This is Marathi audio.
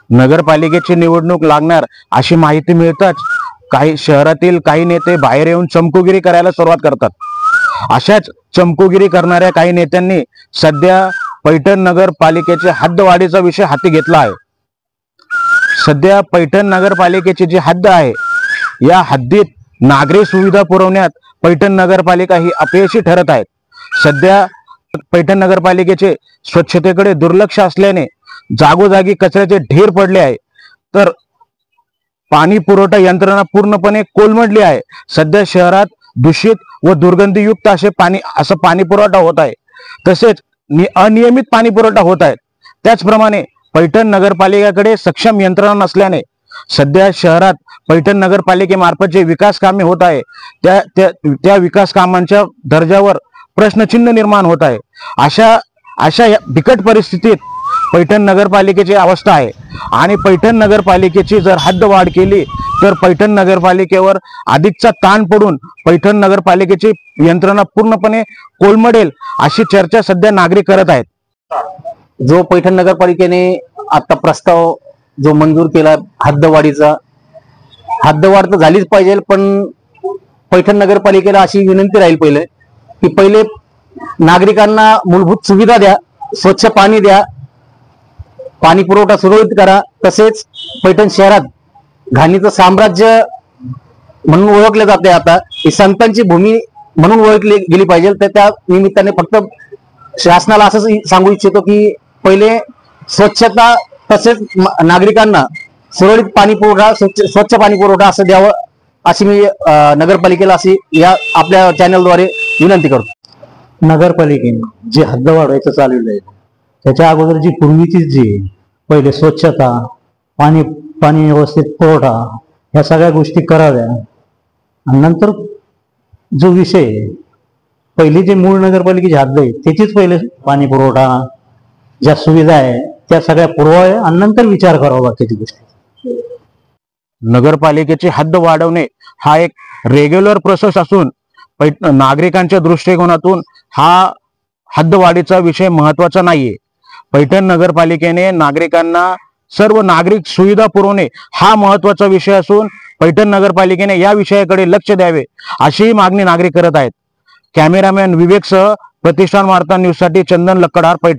नगरपालिकेची निवडणूक लागणार अशी माहिती मिळताच काही शहरातील काही नेते बाहेर येऊन चमकोगिरी करायला सुरुवात करतात। अशाच चमकोगिरी करणाऱ्या काही नेत्यांनी सध्या पैठण नगरपालिकेच्या हद्दवाढीचा विषय हाती घेतला आहे। सध्या पैठण नगरपालिकेची जी हद्द आहे या हद्दीत नागरी सुविधा पुरवण्यात पैठण नगरपालिका ही अपयशी ठरत आहे। सध्या पैठण नगरपालिकेचे स्वच्छतेकडे दुर्लक्ष असल्याने जागोजागी कचऱ्याचे ढेर पडले आहे, तर पाणी पुरवठा यंत्रणा पूर्णपणे कोलमडली आहे। सध्या शहरात दूषित व दुर्गंधीयुक्त असा पाणी पुरवठा होत आहे, तसेच अनियमित पाणी पुरवठा होत आहे। त्याचप्रमाणे पैठण नगरपालिकेकडे सक्षम यंत्रणा नसल्याने सध्या शहरात पैठण नगरपालिकेमार्फत जे विकास कामे होत आहे त्या विकास कामांच्या दर्जावर प्रश्नचिन्ह निर्माण होत आहे। अशा या बिकट परिस्थितीत पैठण नगरपालिकेची अवस्था आहे आणि पैठण नगरपालिकेची जर हद्दवाढ केली तर पैठण नगरपालिकेवर अधिकचा ताण पडून पैठण नगरपालिकेची यंत्रणा पूर्णपणे कोलमडेल अशी चर्चा सध्या नागरिक करत आहेत। जो पैठण नगरपालिकेने आता प्रस्ताव जो मंजूर केला हद्दवाढीचा, हद्दवाढ तर झालीच पाहिजे, पण पैठण नगरपालिकेला अशी विनंती राहील पहिले नागरिकांना मूलभूत सुविधा द्या, स्वच्छ पाणी द्या, पाणी पुरवठा सुरळीत करा। तसेच पैठण शहरात घाणीचं साम्राज्य म्हणून ओळखले जाते, आता ही संतांची भूमी म्हणून ओळखली गेली पाहिजे। तर त्या निमित्ताने फक्त शासनाला असं सांगू इच्छितो की पहिले स्वच्छता तसेच नागरिकांना सुरळीत पाणी पुरवठा, स्वच्छ पाणी पुरवठा असं द्यावं अशी मी नगरपालिकेला अशी या आपल्या चॅनलद्वारे विनंती करतो। नगरपालिकेने जे हद्द वाढवायचं चालवलं आहे त्याच्या अगोदर जी पूर्वीची जी पहिले स्वच्छता, पाणी व्यवस्थित पुरवठा ह्या सगळ्या गोष्टी कराव्या आणि नंतर जो विषय पहिली जे मूळ नगरपालिकेची हद्द आहे त्याचीच पहिले पाणी पुरवठा, ज्या सुविधा आहे त्या सगळ्या पुरवाव्या आणि नंतर विचार करावा बाकीची गोष्टी। नगरपालिकेची हद्द वाढवणे हा एक रेग्युलर प्रोसेस असून नागरिकांच्या दृष्टिकोनातून हा हद्दवाढीचा विषय महत्वाचा नाहीये। पैठण नगरपालिकेने नागरिकांना सर्व नागरिक सुविधा पुरवणे हा महत्वाचा विषय असून पैठण नगरपालिकेने या विषयाकडे लक्ष द्यावे अशी मागणी नागरिक करत आहेत। कॅमेरामॅन विवेकसह प्रतिष्ठान वार्ता न्यूज साठी चंदन लक्कडार, पैठण।